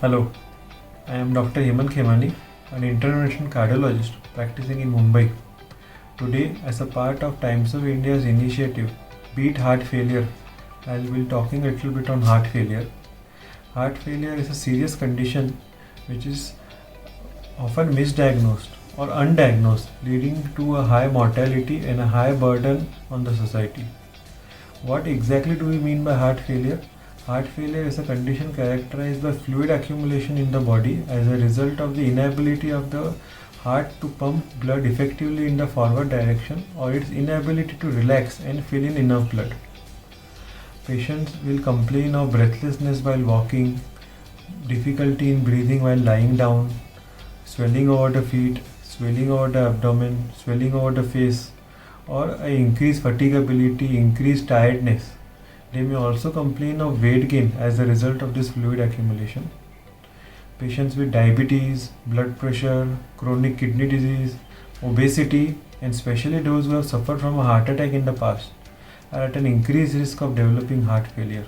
Hello, I am Dr. Hemant Khemani, an intervention cardiologist practicing in Mumbai. Today, as a part of Times of India's initiative Beat Heart Failure, I will be talking a little bit on heart failure. Heart failure is a serious condition which is often misdiagnosed or undiagnosed, leading to a high mortality and a high burden on the society. What exactly do we mean by heart failure? Heart failure is a condition characterized by fluid accumulation in the body as a result of the inability of the heart to pump blood effectively in the forward direction or its inability to relax and fill in enough blood. Patients will complain of breathlessness while walking, difficulty in breathing while lying down, swelling over the feet, swelling over the abdomen, swelling over the face, or increased fatigability, increased tiredness. They may also complain of weight gain as a result of this fluid accumulation. Patients with diabetes, blood pressure, chronic kidney disease, obesity, and especially those who have suffered from a heart attack in the past are at an increased risk of developing heart failure.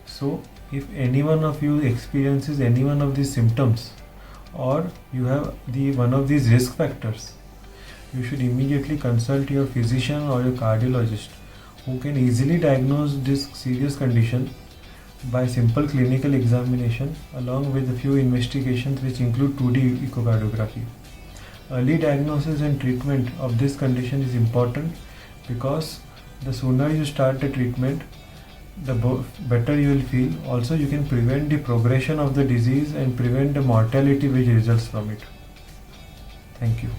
So, if any one of you experiences any one of these symptoms or you have one of these risk factors, you should immediately consult your physician or your cardiologist who can easily diagnose this serious condition by simple clinical examination along with a few investigations which include 2D echocardiography. Early diagnosis and treatment of this condition is important because the sooner you start the treatment, the better you will feel. Also, you can prevent the progression of the disease and prevent the mortality which results from it. Thank you.